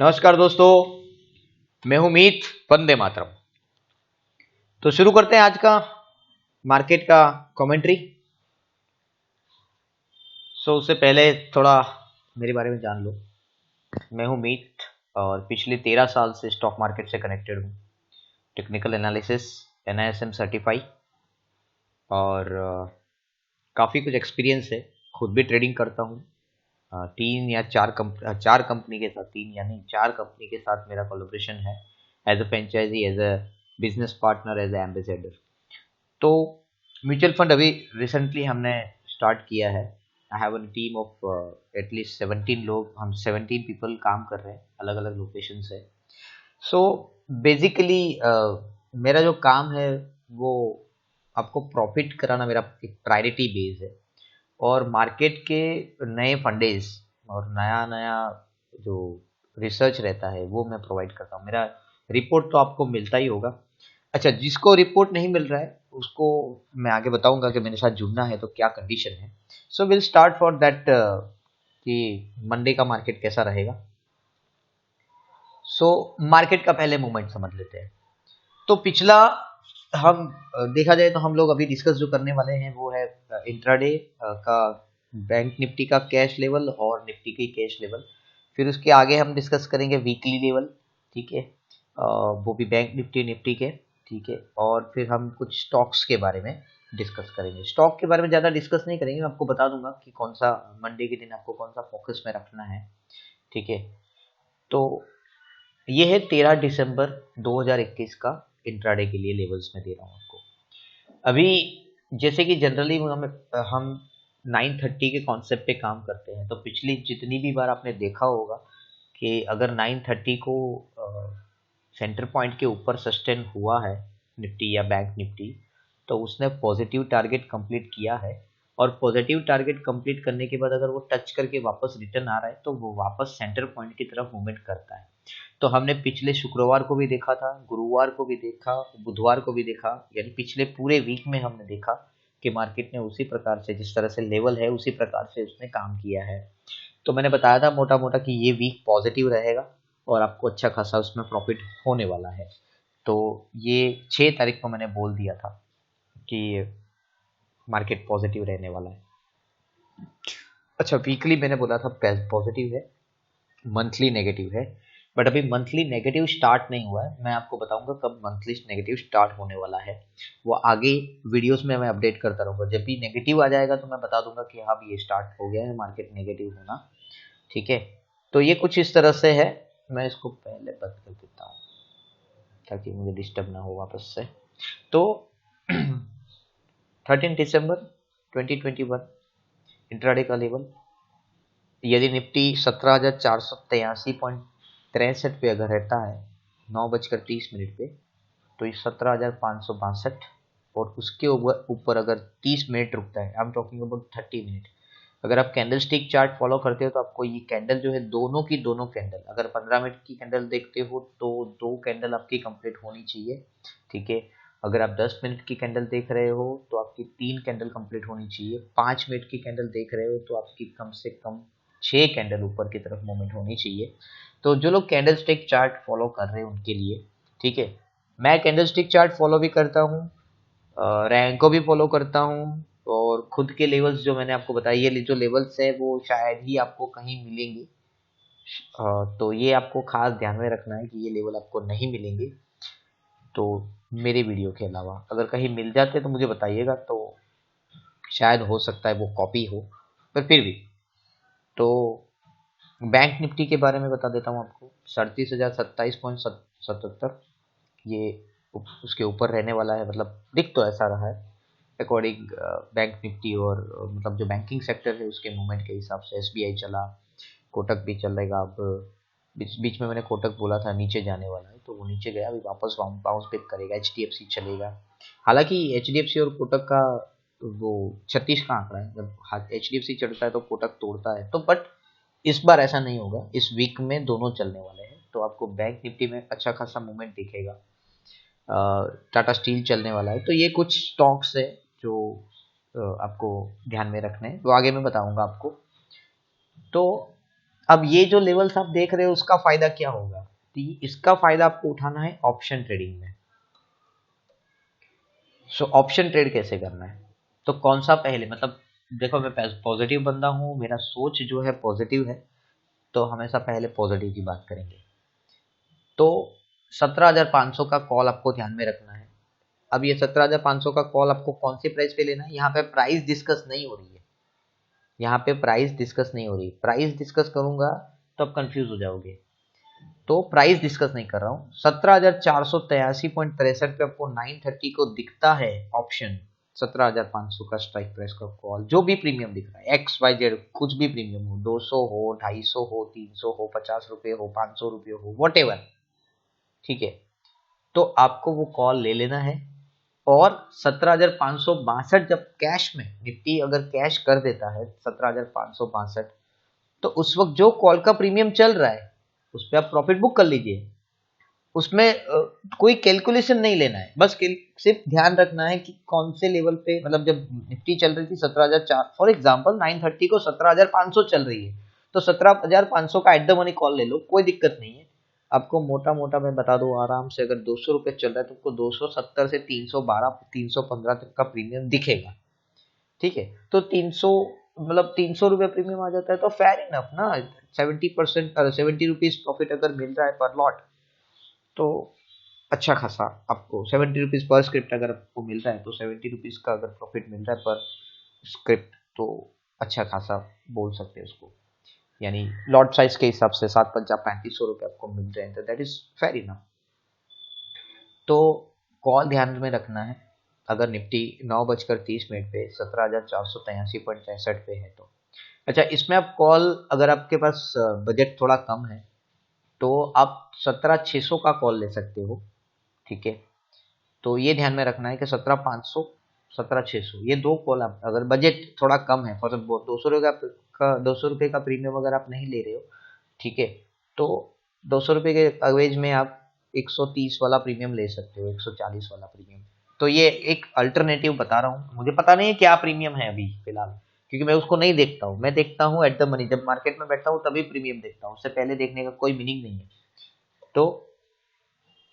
नमस्कार दोस्तों, मैं हूं मीत। वंदे मातरम। तो शुरू करते हैं आज का मार्केट का कमेंट्री। उससे पहले थोड़ा मेरे बारे में जान लो। मैं हूं मीत और पिछले 13 साल से स्टॉक मार्केट से कनेक्टेड हूं। टेक्निकल एनालिसिस, NISM सर्टिफाई और काफ़ी कुछ एक्सपीरियंस है। खुद भी ट्रेडिंग करता हूं। चार कंपनी के साथ, तीन यानी चार कंपनी के साथ मेरा कोलैबोरेशन है as a franchisee, as a business partner, as a ambassador. तो म्यूचुअल फंड अभी रिसेंटली हमने स्टार्ट किया है। I have a team of at least 17 लोग, हम 17 पीपल काम कर रहे हैं, अलग अलग लोकेशन से। बेसिकली मेरा जो काम है वो आपको प्रॉफिट कराना मेरा एक प्रायोरिटी बेस है। और मार्केट के नए फंडेज और नया नया जो रिसर्च रहता है वो मैं प्रोवाइड करता हूँ। मेरा रिपोर्ट तो आपको मिलता ही होगा। अच्छा, जिसको रिपोर्ट नहीं मिल रहा है उसको मैं आगे बताऊंगा कि मेरे साथ जुड़ना है तो क्या कंडीशन है। विल स्टार्ट फॉर दैट कि मंडे का मार्केट कैसा रहेगा। मार्केट का पहले मूवमेंट समझ लेते हैं। तो पिछला हम देखा जाए तो हम लोग अभी डिस्कस जो करने वाले हैं वो है इंट्राडे का बैंक निफ्टी का कैश लेवल और निफ्टी की कैश लेवल। फिर उसके आगे हम डिस्कस करेंगे वीकली लेवल, ठीक है, वो भी बैंक निफ्टी निफ्टी के, ठीक है। और फिर हम कुछ स्टॉक्स के बारे में डिस्कस करेंगे। स्टॉक के बारे में ज़्यादा डिस्कस नहीं करेंगे, मैं आपको बता दूंगा कि कौन सा मंडे के दिन आपको कौन सा फोकस में रखना है, ठीक है। तो ये है 13 दिसंबर 2021 का इंट्राडे के लिए लेवल्स में दे रहा हूँ आपको। अभी जैसे कि जनरली हम 930 के कॉन्सेप्ट पे काम करते हैं। तो पिछली जितनी भी बार आपने देखा होगा कि अगर 930 को सेंटर पॉइंट के ऊपर सस्टेन हुआ है निफ्टी या बैंक निफ्टी, तो उसने पॉजिटिव टारगेट कंप्लीट किया है। और पॉजिटिव टारगेट कंप्लीट करने के बाद अगर वो टच करके वापस रिटर्न आ रहा है तो वो वापस सेंटर पॉइंट की तरफ मूवमेंट करता है। तो हमने पिछले शुक्रवार को भी देखा था, गुरुवार को भी देखा, बुधवार को भी देखा, यानी पिछले पूरे वीक में हमने देखा कि मार्केट ने उसी प्रकार से, जिस तरह से लेवल है उसी प्रकार से उसने काम किया है। तो मैंने बताया था मोटा मोटा कि ये वीक पॉजिटिव रहेगा और आपको अच्छा खासा उसमें प्रॉफिट होने वाला है। तो ये 6 तारीख को मैंने बोल दिया था कि मार्केट पॉजिटिव रहने वाला है। अच्छा, वीकली मैंने बोला था पॉजिटिव है, मंथली नेगेटिव है। बट अभी मंथली नेगेटिव स्टार्ट नहीं हुआ है। मैं आपको बताऊंगा कब मंथली नेगेटिव स्टार्ट होने वाला है। वो आगे वीडियोस में मैं अपडेट करता रहूंगा। जब भी नेगेटिव आ जाएगा तो मैं बता दूंगा कि हाँ ये स्टार्ट हो गया है मार्केट नेगेटिव होना, ठीक है। तो ये कुछ इस तरह से है। मैं इसको पहले बंद कर देता हूँ ताकि मुझे डिस्टर्ब ना हो वापस से। तो 13 दिसंबर 2021 इंट्राडे का लेवल, यदि निफ्टी 17,483.63 पे अगर रहता है 9:30 पे, तो ये 17,562, और उसके ऊपर अगर 30 मिनट रुकता है, I am talking about 30 minute. अगर आप कैंडल स्टिक चार्ट फॉलो करते हो तो आपको ये कैंडल जो है, दोनों की दोनों कैंडल, अगर 15 मिनट की कैंडल देखते हो तो 2 कैंडल आपकी कंप्लीट होनी चाहिए, ठीक है। अगर आप 10 मिनट की कैंडल देख रहे हो तो आपकी 3 कैंडल कंप्लीट होनी चाहिए। 5 मिनट की कैंडल देख रहे हो तो आपकी कम से कम 6 कैंडल ऊपर की तरफ मूवमेंट होनी चाहिए। तो जो लोग कैंडल स्टिक चार्ट फॉलो कर रहे हैं उनके लिए, ठीक है। मैं कैंडल स्टिक चार्ट फॉलो भी करता हूँ, रैंक को भी फॉलो करता हूँ, और खुद के लेवल्स जो मैंने आपको बताया, ये जो लेवल्स है वो शायद ही आपको कहीं मिलेंगे। तो ये आपको खास ध्यान में रखना है कि ये लेवल आपको नहीं मिलेंगे। तो मेरे वीडियो के अलावा अगर कहीं मिल जाते तो मुझे बताइएगा, तो शायद हो सकता है वो कॉपी हो, पर फिर भी। तो बैंक निफ्टी के बारे में बता देता हूँ आपको। 37,027.77 ये उसके ऊपर रहने वाला है, मतलब दिख तो ऐसा रहा है अकॉर्डिंग बैंक निफ्टी, और मतलब जो बैंकिंग सेक्टर है उसके मूवमेंट के हिसाब से। SBI चला, कोटक भी चलेगा। अब बीच बीच में मैंने कोटक बोला था नीचे जाने वाला है, तो वो नीचे गया, अभी वापस बाउंस बैक करेगा। HDFC चलेगा। हालांकि HDFC और कोटक का वो 36 का आंकड़ा है, जब HDFC चढ़ता है तो कोटक तोड़ता है। तो बट इस बार ऐसा नहीं होगा, इस वीक में दोनों चलने वाले हैं। तो आपको बैंक निफ्टी में अच्छा खासा मूवमेंट दिखेगा। टाटा स्टील चलने वाला है। तो ये कुछ स्टॉक्स है जो आपको ध्यान में रखने हैं, वो आगे मैं बताऊंगा आपको। तो अब ये जो लेवल्स आप देख रहे हो उसका फायदा क्या होगा, तो इसका फायदा आपको उठाना है ऑप्शन ट्रेडिंग में। सो ऑप्शन ट्रेड कैसे करना है, तो कौन सा पहले, मतलब देखो मैं पॉजिटिव बंदा हूँ, मेरा सोच जो है पॉजिटिव है, तो हमेशा पहले पॉजिटिव की बात करेंगे। तो 17,500 का कॉल आपको ध्यान में रखना है। अब ये 17,500 का कॉल आपको कौन सी प्राइस पे लेना है, यहाँ पे प्राइस डिस्कस नहीं हो रही है, यहाँ पे प्राइस डिस्कस नहीं हो रही। प्राइस डिस्कस करूंगा तो आप कंफ्यूज हो जाओगे, तो प्राइस डिस्कस नहीं कर रहा हूँ। 17,483.63 पे आपको 930 को दिखता है ऑप्शन, 17,500 का स्ट्राइक प्राइस का कॉल, जो भी प्रीमियम दिख रहा है XYZ, कुछ भी प्रीमियम हो, 200 हो, 250 हो, 300 हो, 50 रुपये हो, 500 रुपये हो, वट एवर, ठीक है। तो आपको वो कॉल ले लेना है, और 17,562 जब कैश में निफ्टी अगर कैश कर देता है 17,562, तो उस वक्त जो कॉल का प्रीमियम चल रहा है उस पर आप प्रॉफिट बुक कर लीजिए। उसमें कोई कैलकुलेशन नहीं लेना है, बस सिर्फ ध्यान रखना है कि कौन से लेवल पे, मतलब जब निफ्टी चल रही थी 17,004, फॉर एग्जांपल 930 को 17,500 चल रही है, तो 17,500 का एट द मनी कॉल ले लो, कोई दिक्कत नहीं है। आपको मोटा मोटा मैं बता दूं आराम से, अगर 200 रुपये चल रहा है तो आपको 270 से 312 315 तक का प्रीमियम दिखेगा, ठीक है। तो 300, मतलब 300 रुपये प्रीमियम आ जाता है तो फेयर इनफ ना, 70% 70 रुपीज प्रॉफिट अगर मिल रहा है पर लॉट, तो अच्छा खासा आपको 70 रुपीज पर स्क्रिप्ट अगर आपको मिल रहा है, तो 70 रुपीज का अगर प्रॉफिट मिल रहा है पर स्क्रिप्ट, तो अच्छा खासा बोल सकते हैं उसको, यानी लॉट साइज के हिसाब से 7-5 ₹3500 आपको मिल रहे हैं, तो दैट इज फेयर इनफ। तो कॉल ध्यान में रखना है, अगर निफ्टी 9:30 पे 17,483.63 पे है तो। अच्छा, इसमें आप कॉल, अगर आपके पास बजट थोड़ा कम है तो आप 17,600 का कॉल ले सकते हो, ठीक है। तो ये ध्यान में रखना है कि 17,500 17,600 ये दो कॉल, आप अगर बजट थोड़ा कम है, फॉर 200 रुपये का प्रीमियम अगर आप नहीं ले रहे हो, ठीक है, तो 200 रुपये के अवेज में आप 130 वाला प्रीमियम ले सकते हो, 140 वाला प्रीमियम। तो ये एक अल्टरनेटिव बता रहा हूँ, मुझे पता नहीं है क्या प्रीमियम है अभी फिलहाल, क्योंकि मैं उसको नहीं देखता हूँ, मैं देखता हूँ एट द मनी, जब मार्केट में बैठता हूँ तभी प्रीमियम देखता हूँ, उससे पहले देखने का कोई मीनिंग नहीं है। तो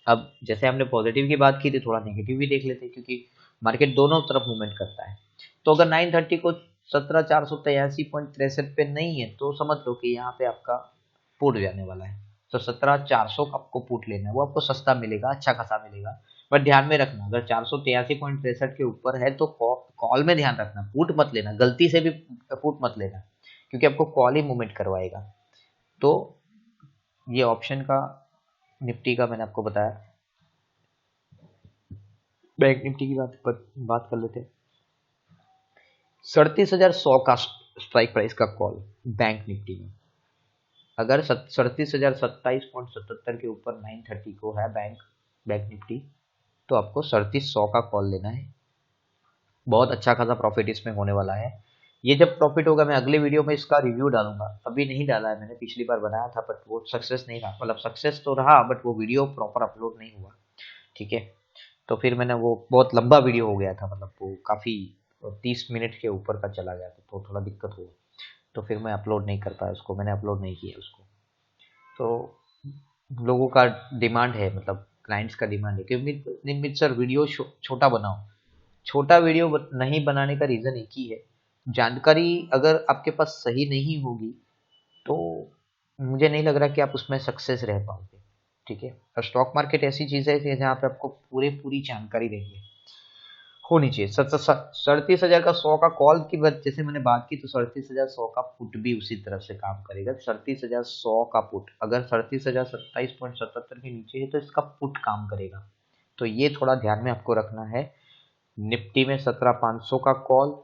अब जैसे हमने पॉजिटिव की बात की थी, थोड़ा नेगेटिव भी देख लेते हैं, क्योंकि मार्केट दोनों तरफ मूवमेंट करता है। तो अगर 930 को 17,483.63 पे नहीं है तो समझ लो कि यहाँ पे आपका पुट जाने वाला है, तो 17,400 का आपको पुट लेना है, वो आपको सस्ता मिलेगा, अच्छा खासा मिलेगा। बट ध्यान में रखना, अगर 483.63 के ऊपर है तो कॉल में ध्यान रखना, पुट मत लेना, गलती से भी पुट मत लेना, क्योंकि आपको कॉल ही मूवमेंट करवाएगा। तो ये ऑप्शन का, निफ्टी का मैंने आपको बताया। बैंक निफ्टी की बात कर लेते हैं। 37,100 का स्ट्राइक प्राइस का कॉल बैंक निफ्टी में, अगर 37,027.77 के ऊपर 930 को है बैंक निफ्टी, तो आपको 37,100 का कॉल लेना है। बहुत अच्छा खासा प्रॉफिट इसमें होने वाला है। ये जब प्रॉफिट होगा मैं अगले वीडियो में इसका रिव्यू डालूंगा, अभी नहीं डाला है मैंने, पिछली बार बनाया था बट वो सक्सेस नहीं रहा, मतलब सक्सेस तो रहा बट वो वीडियो प्रॉपर अपलोड नहीं हुआ, ठीक है। तो फिर मैंने, वो बहुत लंबा वीडियो हो गया था, मतलब वो काफ़ी 30 मिनट के ऊपर का चला गया था, तो थोड़ा दिक्कत हुआ, तो फिर मैं अपलोड नहीं कर पाया उसको, मैंने अपलोड नहीं किया उसको। तो लोगों का डिमांड है, मतलब क्लाइंट्स का डिमांड है कि निमित सर वीडियो छोटा बनाओ। छोटा वीडियो नहीं बनाने का रीज़न एक ही है, जानकारी अगर आपके पास सही नहीं होगी तो मुझे नहीं लग रहा कि आप उसमें सक्सेस रह पाओगे, ठीक है। और स्टॉक मार्केट ऐसी चीज़ है जहाँ पे आपको पूरी जानकारी रहेगी, होनी चाहिए। 37,000 का 100 का कॉल की बात जैसे मैंने बात की, तो 37,100 का पुट भी उसी तरह से काम करेगा। 37,100 का पुट अगर 37,027.77 के नीचे है तो इसका पुट काम करेगा, तो ये थोड़ा ध्यान में आपको रखना है। निफ्टी में 17,500 का कॉल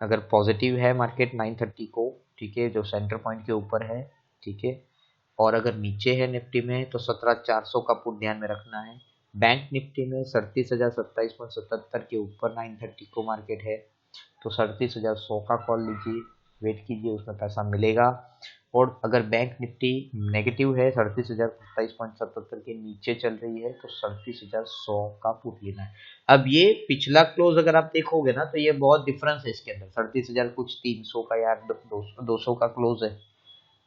अगर पॉजिटिव है मार्केट 930 को, ठीक है, जो सेंटर पॉइंट के ऊपर है, ठीक है, और अगर नीचे है निफ्टी में तो 17,400 का पुट ध्यान में रखना है। बैंक निफ्टी में 37,027.77 के ऊपर 930 को मार्केट है, तो 37,100 का कॉल लीजिए, वेट कीजिए, उसमें पैसा मिलेगा। और अगर बैंक निफ्टी नेगेटिव है, 37,027.77 के नीचे चल रही है, तो 37,100 का पुट लेना है। अब ये पिछला क्लोज अगर आप देखोगे ना, तो ये बहुत डिफरेंस है इसके अंदर, 37,000 कुछ 300 का या 200 का क्लोज है,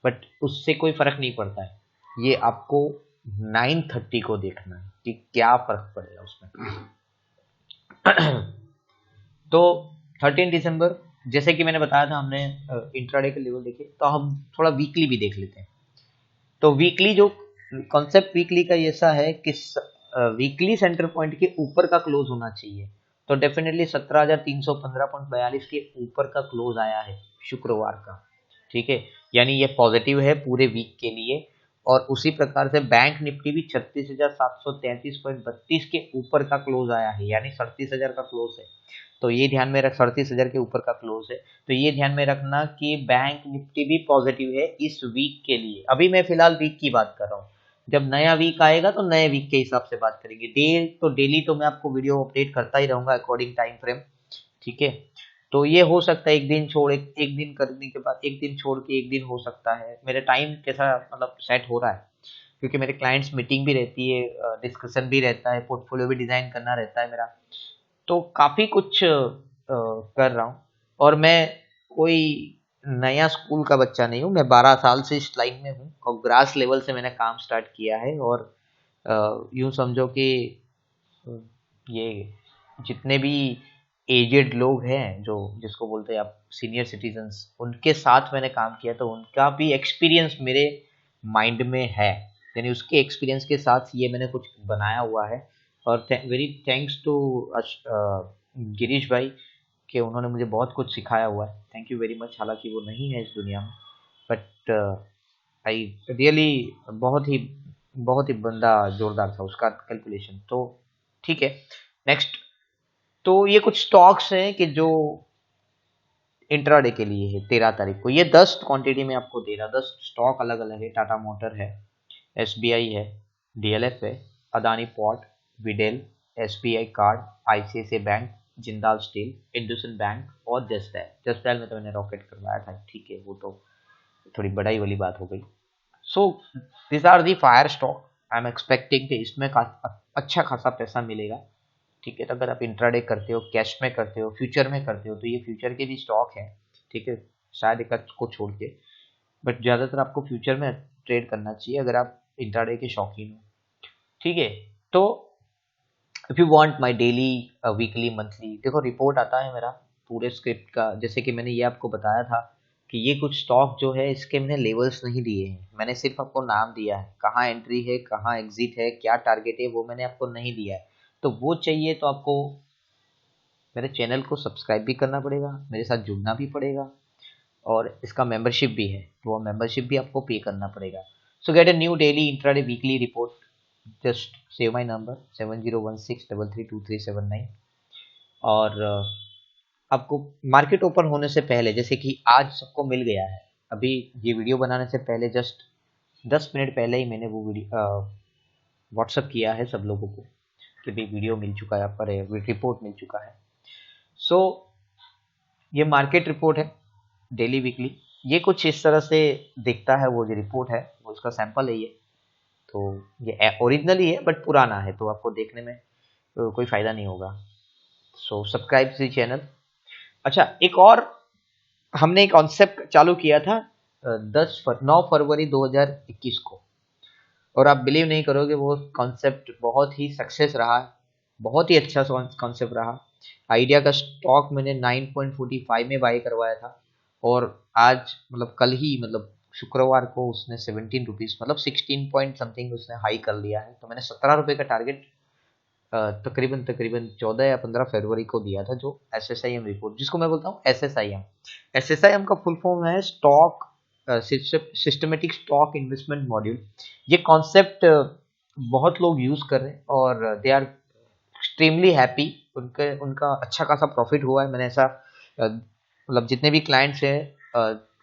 बट उससे कोई फर्क नहीं पड़ता है, ये आपको 9:30 को देखना है कि क्या फर्क पड़ेगा उसमें। तो 13 दिसंबर, जैसे कि मैंने बताया था, हमने इंट्राडे के लेवल देखे, तो हम थोड़ा वीकली भी देख लेते हैं। तो वीकली जो कॉन्सेप्ट वीकली का ऐसा है कि वीकली सेंटर पॉइंट के ऊपर का क्लोज होना चाहिए। तो डेफिनेटली 17,315.42 के ऊपर का क्लोज आया है शुक्रवार का, ठीक है, यानी ये पॉजिटिव है पूरे वीक के लिए। और उसी प्रकार से बैंक निफ्टी भी 36,733.32 के ऊपर का क्लोज आया है, यानी 37,000 का क्लोज है। तो ये ध्यान में रख, 37,000 के ऊपर का क्लोज है, तो ये ध्यान में रखना कि बैंक निफ्टी भी पॉजिटिव है इस वीक के लिए। अभी मैं फिलहाल वीक की बात कर रहा हूँ, जब नया वीक आएगा तो नए वीक के हिसाब से बात करेंगे। डेली तो मैं आपको वीडियो अपडेट करता ही रहूंगा अकॉर्डिंग टाइम फ्रेम, ठीक है। तो ये हो सकता है एक दिन छोड़ एक दिन करने के बाद एक दिन छोड़ के एक दिन हो सकता है, मेरे टाइम कैसा मतलब सेट हो रहा है, क्योंकि मेरे क्लाइंट्स मीटिंग भी रहती है, डिस्कशन भी रहता है, पोर्टफोलियो भी डिजाइन करना रहता है मेरा, तो काफी कुछ कर रहा हूँ। और मैं कोई नया स्कूल का बच्चा नहीं हूँ, मैं 12 साल से इस लाइन में हूँ और ग्रास लेवल से मैंने काम स्टार्ट किया है। और यूं समझो कि ये जितने भी एजेड लोग हैं, जो जिसको बोलते हैं आप सीनियर सिटीजन्स, उनके साथ मैंने काम किया, तो उनका भी एक्सपीरियंस मेरे माइंड में है, यानी उसके एक्सपीरियंस के साथ ये मैंने कुछ बनाया हुआ है। और वेरी थैंक्स टू गिरीश भाई कि उन्होंने मुझे बहुत कुछ सिखाया हुआ है, थैंक यू वेरी मच। हालांकि वो नहीं है इस दुनिया में, बट आई रियली बहुत ही बंदा जोरदार था उसका कैलकुलेशन। तो ठीक है, नेक्स्ट। तो ये कुछ स्टॉक्स हैं कि जो इंट्राडे के लिए है 13 तारीख को, ये 10 क्वांटिटी में आपको दे रहा, 10 स्टॉक अलग अलग है। टाटा मोटर है, एसबीआई है, डीएलएफ है, Adani port, Videl, SBI card, ICICI bank, Jindal steel, IndusInd bank और जस्टैल में तो मैंने रॉकेट करवाया था, ठीक है, वो तो थोड़ी बड़ाई वाली बात हो गई। So this are the fire stock, I am expecting कि इसमें अच्छा खासा पैसा मिलेगा, ठीक है। तो अगर आप इंट्राडे करते हो, कैश में करते हो, फ्यूचर में करते हो, तो ये फ्यूचर के भी स्टॉक हैं, ठीक है, शायद एक को छोड़ के, बट ज़्यादातर आपको फ्यूचर में ट्रेड करना चाहिए अगर आप इंट्राडे के शौकीन हो, ठीक है। तो if you want my daily weekly monthly, देखो रिपोर्ट आता है मेरा पूरे स्क्रिप्ट का, जैसे कि मैंने ये आपको बताया था कि ये कुछ स्टॉक जो है इसके मैंने लेवल्स नहीं दिए हैं, मैंने सिर्फ आपको नाम दिया है, कहाँ एंट्री है, कहाँ एग्जिट है, क्या टारगेट है, वो मैंने आपको नहीं दिया है। तो वो चाहिए तो आपको मेरे चैनल को सब्सक्राइब भी करना पड़ेगा, मेरे साथ जुड़ना भी पड़ेगा, और इसका मेंबरशिप भी है, वो मेंबरशिप भी आपको पे करना पड़ेगा। सो get a new daily intraday weekly report, just save my number 7016332379। और आपको मार्केट ओपन होने से पहले, जैसे कि आज सबको मिल गया है, अभी ये वीडियो बनाने से पहले जस्ट 10 मिनट पहले ही मैंने वो वीडियो व्हाट्सअप किया है सब लोगों को कि भाई वीडियो मिल चुका है, पर रिपोर्ट मिल चुका है। सो ये मार्केट रिपोर्ट है डेली वीकली, ये कुछ इस तरह से दिखता है, वो जो रिपोर्ट है वो उसका सैंपल है ये। तो ये ओरिजिनल ही है बट पुराना है, तो आपको देखने में कोई फायदा नहीं होगा। सो सब्सक्राइब दी चैनल। अच्छा, एक और हमने एक कॉन्सेप्ट चालू किया था 9 फरवरी 2021 को, और आप बिलीव नहीं करोगे वो कॉन्सेप्ट बहुत ही सक्सेस रहा, बहुत ही अच्छा कॉन्सेप्ट रहा। आइडिया का स्टॉक मैंने 9.45 में बाई करवाया था, और आज मतलब कल ही मतलब शुक्रवार को उसने 17 रुपीज़ मतलब 16 पॉइंट समथिंग उसने हाई कर लिया है। तो मैंने 17 रुपये का टारगेट तकरीबन 14 या 15 फरवरी को दिया था, जो SSIM रिपोर्ट जिसको मैं बोलता हूँ SSIM का फुल फॉर्म है stock systematic stock investment module. ये कॉन्सेप्ट बहुत लोग यूज कर रहे हैं और दे आर एक्सट्रीमली हैप्पी, उनका अच्छा खासा प्रॉफिट हुआ है। मैंने ऐसा मतलब जितने भी क्लाइंट्स हैं,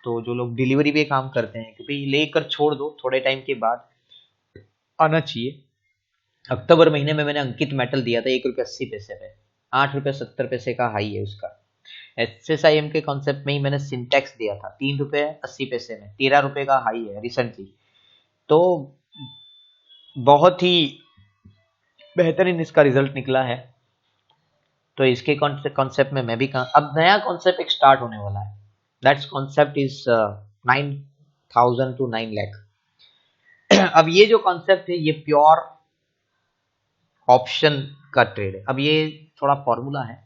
तो जो लोग डिलीवरी पे काम करते हैं कि भाई लेकर छोड़ दो, थोड़े टाइम के बाद आना चाहिए। अक्टूबर महीने में मैंने अंकित मेटल दिया था 1 रुपये 80 पैसे पे, 8 रुपये 70 पैसे का हाई है उसका। SSIM के कॉन्सेप्ट में ही मैंने सिंटेक्स दिया था 3 रुपये 80 पैसे में, 13 रुपये का हाई है रिसेंटली। तो बहुत ही बेहतरीन इसका रिजल्ट निकला है। तो इसके कॉन्सेप्ट में मैं भी अब नया कॉन्सेप्ट एक स्टार्ट होने वाला है, that's concept is 1000 to 9 lakh. अब ये जो कॉन्सेप्ट है ये प्योर ऑप्शन का ट्रेड है। अब ये थोड़ा फॉर्मूला है,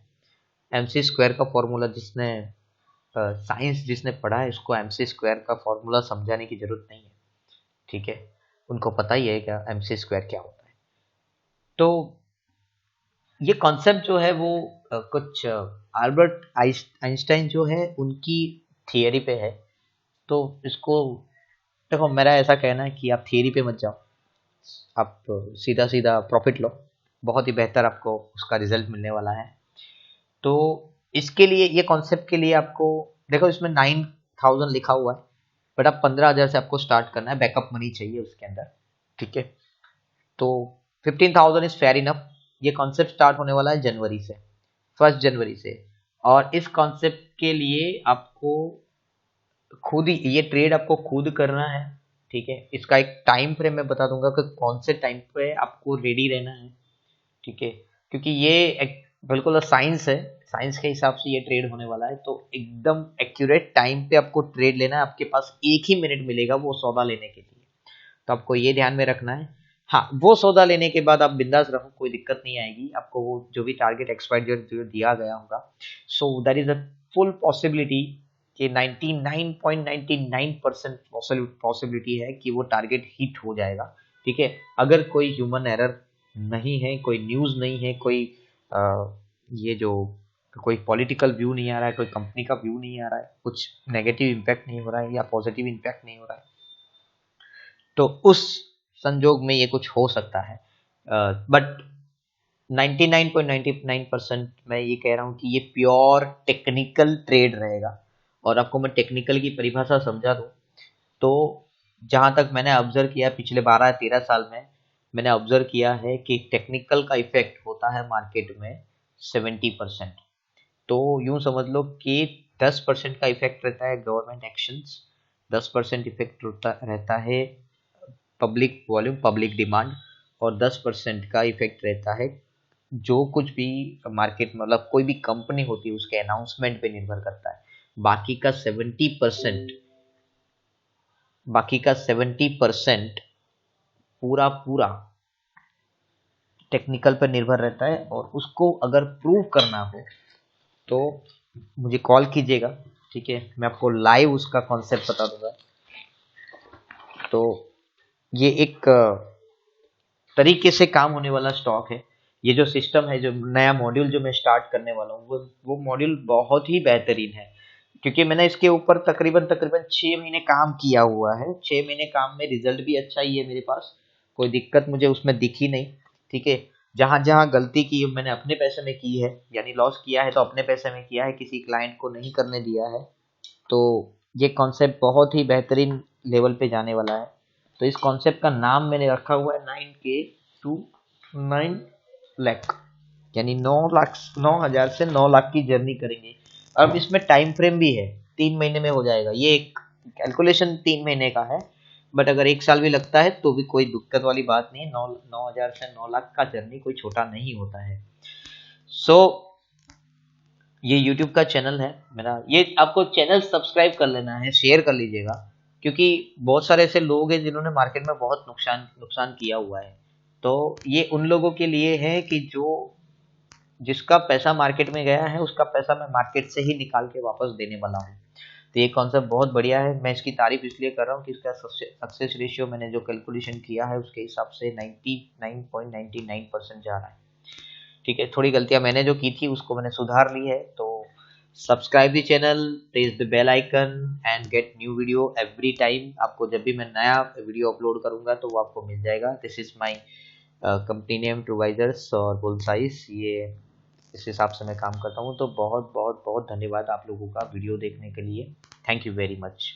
एमसी स्क्वायर का फॉर्मूला, जिसने साइंस जिसने पढ़ा है इसको एमसी स्क्वायर का फॉर्मूला समझाने की जरूरत नहीं है, ठीक है, उनको पता ही है क्या एमसी स्क्वायर क्या होता है। तो ये कॉन्सेप्ट जो है वो कुछ अल्बर्ट आइंस्टाइन जो है उनकी थियरी पे है। तो इसको देखो, मेरा ऐसा कहना है कि आप थियरी पे मत जाओ, आप सीधा सीधा प्रॉफिट लो, बहुत ही बेहतर आपको उसका रिजल्ट मिलने वाला है। तो इसके लिए, ये कॉन्सेप्ट के लिए आपको देखो इसमें 9000 लिखा हुआ है, बट आप 15000 से आपको स्टार्ट करना है, बैकअप मनी चाहिए उसके अंदर, ठीक है। तो 15000 इज फेयर इनफ। ये कॉन्सेप्ट स्टार्ट होने वाला है जनवरी से, 1 जनवरी से, और इस कॉन्सेप्ट के लिए आपको खुद ही ये ट्रेड आपको खुद करना है, ठीक है। इसका एक टाइम फ्रेम मैं बता दूंगा कि कौन से टाइम पे आपको रेडी रहना है, ठीक है, क्योंकि ये एक बिल्कुल साइंस है, साइंस के हिसाब से ये ट्रेड होने वाला है। तो एकदम एक्यूरेट टाइम पे आपको ट्रेड लेना है, आपके पास 1 ही मिनट मिलेगा वो सौदा लेने के लिए, तो आपको ये ध्यान में रखना है। हाँ, वो सौदा लेने के बाद आप बिंदास रहो, कोई दिक्कत नहीं आएगी आपको, वो जो भी टारगेट एक्सपायर जो दिया गया होगा, so that is a full possibility कि 99.99% पॉसिबिलिटी है कि वो टारगेट हिट हो जाएगा, ठीक है। अगर कोई ह्यूमन एरर नहीं है, कोई न्यूज़ नहीं है, कोई ये जो कोई पॉलिटिकल व्यू नहीं आ रहा है, कोई कंपनी का व्यू नहीं आ रहा है, कुछ नेगेटिव इम्पैक्ट नहीं हो रहा है या पॉजिटिव इम्पैक्ट नहीं हो रहा है, तो उस संजोग में ये कुछ हो सकता है। बट 99.99% मैं ये कह रहा हूँ कि ये प्योर टेक्निकल ट्रेड रहेगा। और आपको मैं टेक्निकल की परिभाषा समझा दूँ तो जहाँ तक मैंने ऑब्जर्व किया पिछले 12-13 साल में, मैंने ऑब्जर्व किया है कि टेक्निकल का इफेक्ट होता है मार्केट में 70%। तो यूं समझ लो कि 10% का इफेक्ट रहता है गवर्नमेंट एक्शंस, 10% इफेक्ट रहता है पब्लिक वॉल्यूम, पब्लिक डिमांड, और 10% का इफेक्ट रहता है जो कुछ भी मार्केट, मतलब कोई भी कंपनी होती है उसके अनाउंसमेंट पे निर्भर करता है। बाकी का 70% पूरा पूरा टेक्निकल पर निर्भर रहता है, और उसको अगर प्रूव करना हो तो मुझे कॉल कीजिएगा, ठीक है, मैं आपको लाइव उसका कॉन्सेप्ट बता दूंगा। तो ये एक तरीके से काम होने वाला स्टॉक है। ये जो सिस्टम है, जो नया मॉड्यूल जो मैं स्टार्ट करने वाला हूँ, वो मॉड्यूल बहुत ही बेहतरीन है, क्योंकि मैंने इसके ऊपर तकरीबन 6 महीने काम किया हुआ है। 6 महीने काम में रिजल्ट भी अच्छा ही है मेरे पास, कोई दिक्कत मुझे उसमें दिखी नहीं, ठीक है। जहां जहां गलती की मैंने अपने पैसे में की है, यानी लॉस किया है तो अपने पैसे में किया है, किसी क्लाइंट को नहीं करने दिया है। तो ये कॉन्सेप्ट बहुत ही बेहतरीन लेवल पे जाने वाला है। तो इस कॉन्सेप्ट का नाम मैंने रखा हुआ है 9K to 9 लाख, यानी 9,000 से 9 लाख की जर्नी करेंगे। अब इसमें टाइम फ्रेम भी है, 3 महीने में हो जाएगा। ये एक कैलकुलेशन 3 महीने का है, बट अगर 1 साल भी लगता है तो भी कोई दिक्कत वाली बात नहीं है। 9,000 से 9 लाख का जर्नी कोई छोटा नहीं होता है। सो ये YouTube का चैनल है मेरा, ये आपको चैनल सब्सक्राइब कर लेना है, शेयर कर लीजिएगा, क्योंकि बहुत सारे ऐसे लोग हैं जिन्होंने मार्केट में बहुत नुकसान किया हुआ है। तो ये उन लोगों के लिए है कि जिसका पैसा मार्केट में गया है उसका पैसा मैं मार्केट से ही निकाल के वापस देने वाला हूँ। तो ये कॉन्सेप्ट बहुत बढ़िया है, मैं इसकी तारीफ इसलिए कर रहा हूँ कि इसका सक्सेस रेशियो मैंने जो कैलकुलेशन किया है उसके हिसाब से 99.99% जा रहा है, ठीक है। थोड़ी गलतियां मैंने जो की थी उसको मैंने सुधार ली है। तो subscribe the channel, press the bell icon and get new video every time. आपको जब भी मैं नया वीडियो अपलोड करूंगा तो वो आपको मिल जाएगा। This is my company name Truvisors और बुलसाइज, ये इस हिसाब से मैं काम करता हूँ। तो बहुत बहुत बहुत धन्यवाद आप लोगों का वीडियो देखने के लिए। Thank you very much.